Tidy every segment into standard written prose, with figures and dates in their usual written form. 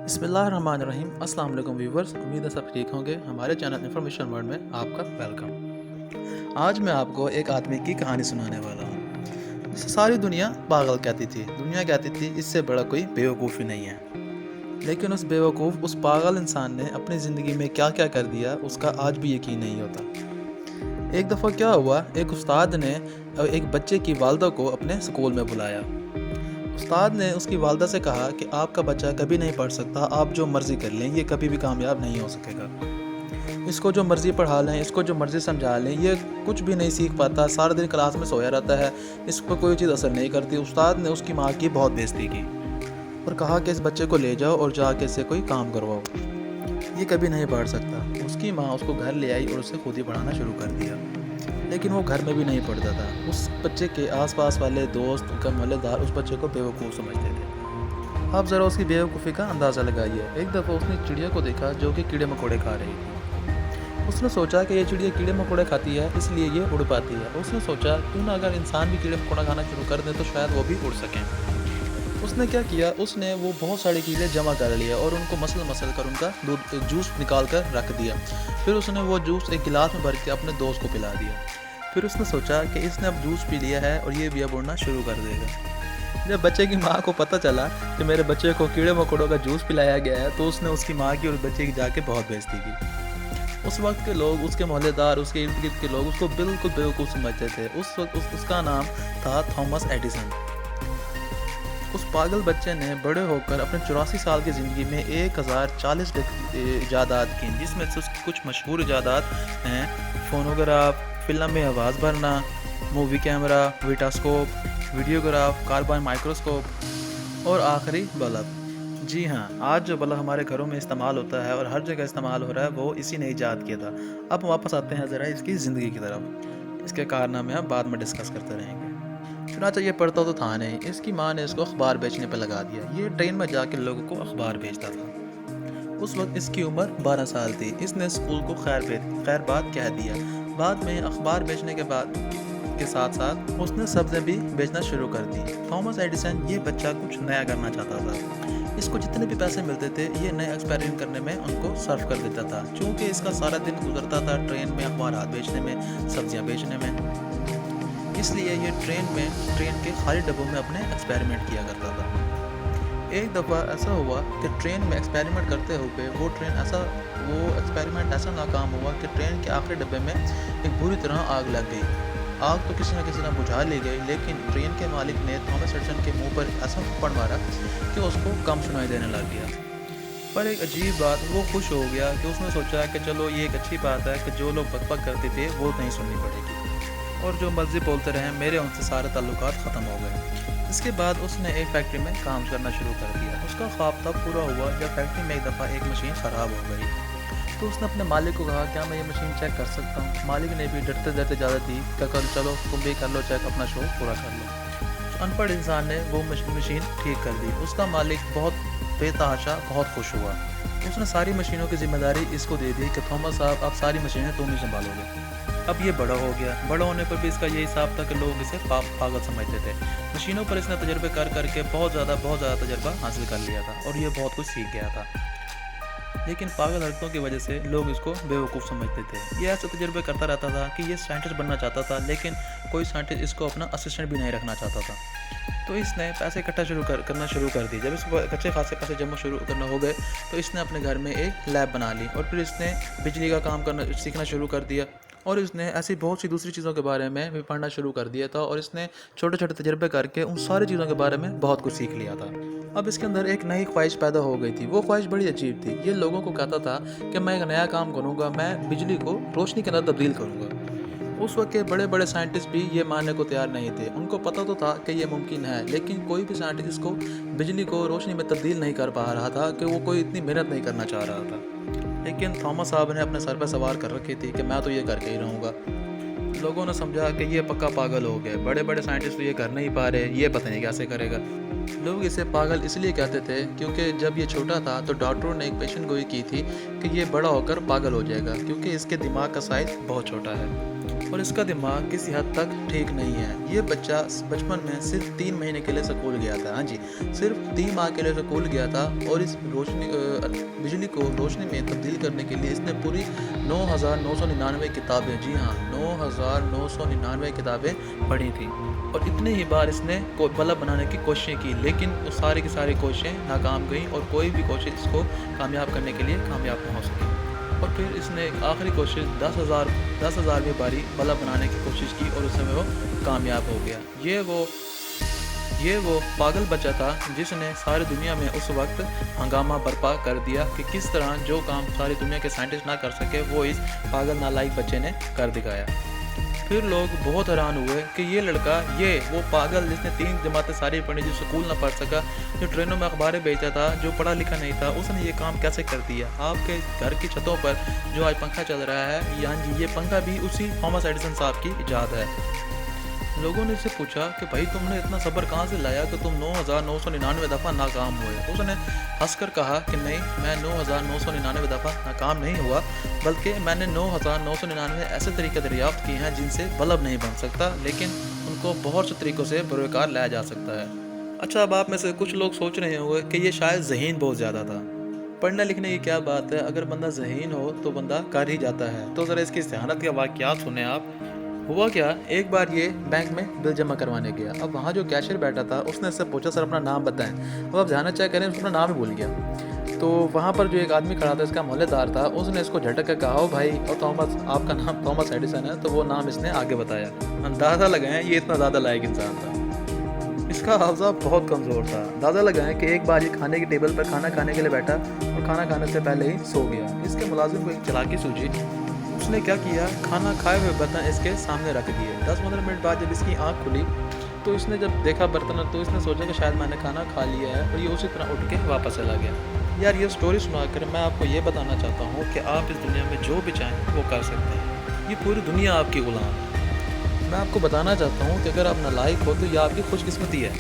बिस्मिल्लाहिर्रहमानिर्रहीम। अस्सलाम वालेकुम व्यूवर्स, उम्मीद है सब ठीक होंगे। हमारे चैनल इन्फॉर्मेशन वर्ल्ड में आपका वेलकम। आज मैं आपको एक आदमी की कहानी सुनाने वाला हूँ जिसे सारी दुनिया पागल कहती थी। दुनिया कहती थी इससे बड़ा कोई बेवकूफ़ ही नहीं है। लेकिन उस बेवकूफ़, उस पागल इंसान ने अपनी ज़िंदगी में क्या क्या कर दिया उसका आज भी यकीन नहीं होता। एक दफ़ा क्या हुआ, एक उस्ताद ने एक बच्चे की वालदा को अपने स्कूल में बुलाया। उस्ताद ने उसकी वालदा से कहा कि आपका बच्चा कभी नहीं पढ़ सकता, आप जो मर्ज़ी कर लें, ये कभी भी कामयाब नहीं हो सकेगा। इसको जो मर्ज़ी पढ़ा लें, इसको जो मर्ज़ी समझा लें, ये कुछ भी नहीं सीख पाता, सारा दिन क्लास में सोया रहता है, इस पर कोई चीज़ असर नहीं करती। उस्ताद ने उसकी माँ की बहुत बेइज्जती की और कहा कि इस बच्चे को ले जाओ और जाके इससे कोई काम करवाओ, ये कभी नहीं पढ़ सकता। उसकी माँ उसको घर ले आई और उसे खुद ही पढ़ाना शुरू कर दिया। लेकिन वो घर में भी नहीं पढ़ता था। उस बच्चे के आसपास वाले दोस्त, उनका मोहल्लेदार उस बच्चे को बेवकूफ़ समझते थे। आप ज़रा उसकी बेवकूफ़ी का अंदाज़ा लगाइए। एक दफ़ा उसने चिड़िया को देखा जो कि कीड़े मकोड़े खा रही थी। उसने सोचा कि ये चिड़िया कीड़े मकोड़े खाती है, इसलिए ये उड़ पाती है। उसने सोचा क्यों ना अगर इंसान भी कीड़े मकोड़ा खाना शुरू कर दें तो शायद वो भी उड़ सकें। उसने क्या किया, उसने वो बहुत सारे कीड़े जमा कर लिए और उनको मसल कर उनका दूध जूस निकाल कर रख दिया। फिर उसने वो जूस एक गिलास में भर के अपने दोस्त को पिला दिया। फिर उसने सोचा कि इसने अब जूस पी लिया है और ये भी अब उड़ना शुरू कर देगा। जब बच्चे की माँ को पता चला कि मेरे बच्चे को कीड़े मकोड़ों का जूस पिलाया गया है, तो उसने उसकी माँ की और बच्चे की जाके बहुत बेइज्जती की। उस वक्त के लोग, उसके मोहल्लेदार, उसके इर्द गिर्द के लोग उसको बिल्कुल बेवकूफ़ समझते थे। उस वक्त उसका नाम था थॉमस एडिसन। उस पागल बच्चे ने बड़े होकर अपने 84 साल की ज़िंदगी में 1040 इजादात की, जिसमें से उसकी कुछ मशहूर इजादात हैं फ़ोनोग्राफ, फ़िल्म में आवाज़ भरना, movie camera, Vitascope, videograph, carbon microscope और आखिरी बल्ब। जी हाँ, आज जो बल्ब हमारे घरों में इस्तेमाल होता है और हर जगह इस्तेमाल हो रहा है, वो इसी ने ईजाद किया था। अब वापस आते हैं ज़रा इसकी ज़िंदगी की तरफ। इसके कारनामे हम बाद में डिस्कस करते रहेंगे। चुनाचा ये पढ़ता तो था नहीं, इसकी माँ ने इसको अखबार बेचने पर लगा दिया। ये ट्रेन में जाकर लोगों को अखबार बेचता था। उस वक्त इसकी उम्र 12 साल थी। इसने स्कूल को खैर बात कह दिया। बाद में अखबार बेचने के साथ साथ उसने सब्ज़ें भी बेचना शुरू कर दी। थॉमस एडिसन ये बच्चा कुछ नया करना चाहता था। इसको जितने भी पैसे मिलते थे ये नए एक्सपेरिमेंट करने में उनको सर्व कर देता था। चूँकि इसका सारा दिन गुजरता था ट्रेन में अखबार बेचने में, सब्जियाँ बेचने में, इसलिए ये ट्रेन के खाली डब्बों में अपने एक्सपेरिमेंट किया करता था। एक दफ़ा ऐसा हुआ कि ट्रेन में एक्सपेरिमेंट करते हुए वो एक्सपेरिमेंट ऐसा नाकाम हुआ कि ट्रेन के आखिरी डब्बे में एक बुरी तरह आग लग गई। आग तो किसी न बुझा ली गई, लेकिन ट्रेन के मालिक ने थॉमस एडिसन के मुंह पर ऐसा थप्पड़ मारा कि उसको कम सुनाई देने लग गया। पर एक अजीब बात, वो खुश हो गया कि उसने सोचा कि चलो ये एक अच्छी बात है कि जो लोग बकबक करते थे वो नहीं सुननी पड़ेगी और जो मर्जी बोलते रहे, मेरे उनसे सारे ताल्लुकात ख़त्म हो गए। इसके बाद उसने एक फैक्ट्री में काम करना शुरू कर दिया। उसका ख्वाब तब पूरा हुआ जब फैक्ट्री में एक दफ़ा एक मशीन ख़राब हो गई। तो उसने अपने मालिक को कहा, क्या मैं ये मशीन चेक कर सकता हूँ? मालिक ने भी डरते डरते इजाज़त दी कि कर चलो, तुम भी कर लो चेक, अपना शो पूरा कर लो। अनपढ़ इंसान ने वो मशीन ठीक कर दी। उसका मालिक बहुत बेतहाशा बहुत खुश हुआ। उसने सारी मशीनों की जिम्मेदारी इसको दे दी कि थॉमस साहब, आप सारी मशीनें तुम ही संभालोगे। अब ये बड़ा हो गया। बड़ा होने पर भी इसका यही हिसाब था कि लोग इसे पागल समझते थे। मशीनों पर इसने तजर्बे कर के बहुत ज़्यादा तजर्बा हासिल कर लिया था और ये बहुत कुछ सीख गया था। लेकिन पागल हरकतों की वजह से लोग इसको बेवकूफ़ समझते थे। ये ऐसे तजर्बे करता रहता था कि ये साइंटिस्ट बनना चाहता था, लेकिन कोई साइंटिस्ट इसको अपना असिस्टेंट भी नहीं रखना चाहता था। तो इसने पैसे इकट्ठा करना शुरू कर दिए। जब इसको अच्छे खासे पैसे जमा शुरू करना हो गए तो इसने अपने घर में एक लैब बना ली और फिर इसने बिजली का काम करना सीखना शुरू कर दिया और इसने ऐसी बहुत सी दूसरी चीज़ों के बारे में भी पढ़ना शुरू कर दिया था और इसने छोटे छोटे तजर्बे करके उन सारी चीज़ों के बारे में बहुत कुछ सीख लिया था। अब इसके अंदर एक नई ख्वाहिश पैदा हो गई थी। वो ख्वाहिश बड़ी अजीब थी। ये लोगों को कहता था कि मैं एक नया काम करूँगा, मैं बिजली को रोशनी के अंदर तब्दील करूँगा। उस वक्त के बड़े बड़े साइंटिस्ट भी ये मानने को तैयार नहीं थे। उनको पता तो था कि ये मुमकिन है, लेकिन कोई भी साइंटिस्ट इसको बिजली को रोशनी में तब्दील नहीं कर पा रहा था कि वो कोई इतनी मेहनत नहीं करना चाह रहा था। लेकिन थॉमस साहब ने अपने सर पर सवार कर रखी थी कि मैं तो ये करके ही रहूँगा। लोगों ने समझा कि ये पक्का पागल हो गया। बड़े बड़े साइंटिस्ट तो ये कर नहीं पा रहे, ये पता नहीं कैसे करेगा। लोग इसे पागल इसलिए कहते थे क्योंकि जब ये छोटा था तो डॉक्टरों ने एक पेशेंट गोई की थी कि ये बड़ा होकर पागल हो जाएगा क्योंकि इसके दिमाग का साइज़ बहुत छोटा है। और इसका दिमाग किसी हद तक ठीक नहीं है। ये बच्चा बचपन में सिर्फ 3 महीने के लिए स्कूल गया था। हाँ जी, सिर्फ 3 माह के लिए स्कूल गया था और इस बिजली को रोशनी में तब्दील करने के लिए इसने पूरी 9,999 किताबें, जी हाँ 9,999 किताबें पढ़ी थी। और इतने ही बार इसने बल्ब बनाने की कोशिशें की, लेकिन वो सारी की सारी कोशिशें नाकाम गईं और कोई भी कोशिश इसको कामयाब करने के लिए कामयाब न हो सकी। और फिर इसने एक आखिरी कोशिश 10,000वीं बारी बल्ब बनाने की कोशिश की और उसमें वो कामयाब हो गया। ये वो पागल बच्चा था जिसने सारी दुनिया में उस वक्त हंगामा बर्पा कर दिया कि किस तरह जो काम सारी दुनिया के साइंटिस्ट ना कर सके वो इस पागल नालायक बच्चे ने कर दिखाया। फिर लोग बहुत हैरान हुए कि ये लड़का, ये वो पागल जिसने 3 जमातें सारी पढ़ी, जो स्कूल ना पढ़ सका, जो ट्रेनों में अखबारें बेचता था, जो पढ़ा लिखा नहीं था, उसने ये काम कैसे कर दिया। आपके घर की छतों पर जो आज पंखा चल रहा है, यानी जी ये पंखा भी उसी थॉमस एडिसन साहब की इजाद है। लोगों ने इससे पूछा कि भाई तुमने इतना सब्र कहाँ से लाया कि तुम 9,999 दफ़ा नाकाम हुए। उसने हंसकर कहा कि नहीं, मैं 9,999 दफ़ा नाकाम नहीं हुआ, बल्कि मैंने 9,999 ऐसे तरीके दरियाफ्त किए हैं जिनसे बल्ब नहीं बन सकता, लेकिन उनको बहुत से तरीक़ों से बरोकार लाया जा सकता है। अच्छा, अब आप में से कुछ लोग सोच रहे होंगे कि ये शायद ज़हीन बहुत ज़्यादा था। पढ़ने लिखने की क्या बात है, अगर बंदा ज़हीन हो तो बंदा कर ही जाता है। तो ज़रा इसकी सियानत के वाक़यात सुने आप। हुआ क्या, एक बार ये बैंक में बिल जमा करवाने गया। अब वहाँ जो कैशियर बैठा था उसने इससे पूछा सर अपना नाम बताएं। अब आप जानना चाह करें, उसको अपना नाम ही भूल गया। तो वहाँ पर जो एक आदमी खड़ा था, इसका मोहल्लेदार था, उसने इसको झटक के कहा, ओ भाई, और थॉमस, आपका नाम थॉमस एडिसन है? तो वो नाम इसने आगे बताया। अंदाज़ा लगाएं ये इतना ज़्यादा लायक इंसान था। इसका हाफजा बहुत कमज़ोर था। अंदाज़ा लगाएं कि एक बार ये खाने की टेबल पर खाना खाने के लिए बैठा और खाना खाने से पहले ही सो गया। इसके मुलाजिम को एक चालाकी सूझी। उसने क्या किया, खाना खाए हुए बर्तन इसके सामने रख दिए। 10-15 मिनट बाद जब इसकी आंख खुली तो इसने जब देखा बर्तन, तो इसने सोचा कि शायद मैंने खाना खा लिया है, और ये उसी तरह उठ के वापस चला गया। यार, ये स्टोरी सुनाकर मैं आपको ये बताना चाहता हूँ कि आप इस दुनिया में जो भी चाहें वो कर सकते हैं। ये पूरी दुनिया आपकी गुलाम है। मैं आपको बताना चाहता हूँ कि अगर आप नालायक हो तो ये आपकी खुशकिस्मती है,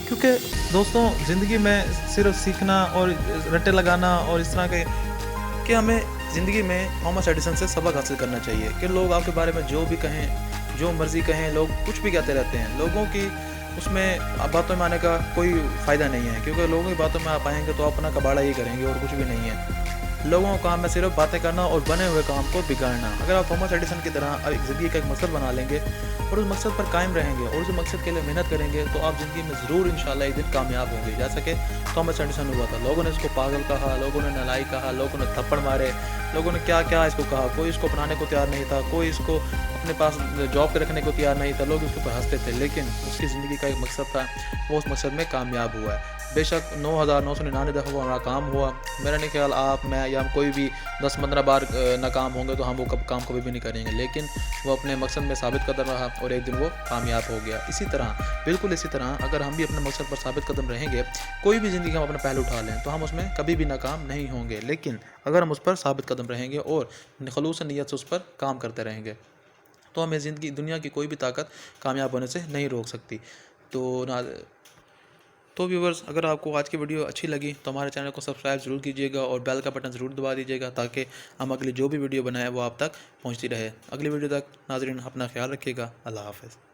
क्योंकि दोस्तों ज़िंदगी में सिर्फ सीखना और रट्टे लगाना और इस तरह के, कि हमें ज़िंदगी में थॉमस एडिसन से सबक हासिल करना चाहिए कि लोग आपके बारे में जो भी कहें, जो मर्ज़ी कहें, लोग कुछ भी कहते रहते हैं। लोगों की उसमें बातों में आने का कोई फ़ायदा नहीं है, क्योंकि लोगों की बातों में आप आएंगे तो अपना कबाड़ा ही करेंगे और कुछ भी नहीं है। लोगों का काम है सिर्फ बातें करना और बने हुए काम को बिगाड़ना। अगर आप थॉमस एडिसन की तरह एक ज़िंदगी का एक मकसद बना लेंगे और उस मकसद पर कायम रहेंगे और उस मकसद के लिए मेहनत करेंगे तो आप ज़िंदगी में ज़रूर इंशाल्लाह एक दिन कामयाब होंगे, जैसा कि थॉमस एडिसन हुआ था। लोगों ने इसको पागल कहा, लोगों ने नालायक कहा, लोगों ने थप्पड़ मारे, लोगों ने क्या क्या इसको कहा। कोई इसको अपनाने को तैयार नहीं था, कोई इसको अपने पास जॉब पे रखने को तैयार नहीं था। लोग उसके ऊपर हंसते थे, लेकिन उसकी ज़िंदगी का एक मकसद था, वो उस मकसद में कामयाब हुआ है। बेशक 9,999 दफ़ा वो नाकाम हुआ। मेरा नहीं ख्याल आप, मैं या कोई भी 10-15 बार नाकाम होंगे तो हम वो काम कभी भी नहीं करेंगे, लेकिन वो अपने मकसद में साबित कदम रहा और एक दिन वो कामयाब हो गया। इसी तरह, बिल्कुल इसी तरह, अगर हम भी अपने मकसद पर साबित कदम रहेंगे, कोई भी ज़िंदगी हम अपना पहलू उठा लें तो हम उसमें कभी भी नाकाम नहीं होंगे। लेकिन अगर हम उस पर साबित कदम रहेंगे और खलूस नीयत से उस पर काम करते रहेंगे तो हमें ज़िंदगी, दुनिया की कोई भी ताकत कामयाब होने से नहीं रोक सकती। तो व्यूवर्स, अगर आपको आज की वीडियो अच्छी लगी तो हमारे चैनल को सब्सक्राइब ज़रूर कीजिएगा और बेल का बटन ज़रूर दबा दीजिएगा, ताकि हम अगली जो भी वीडियो बनाएं वो आप तक पहुंचती रहे। अगली वीडियो तक नाज़रीन अपना ख्याल रखिएगा। अल्लाह हाफ़िज़।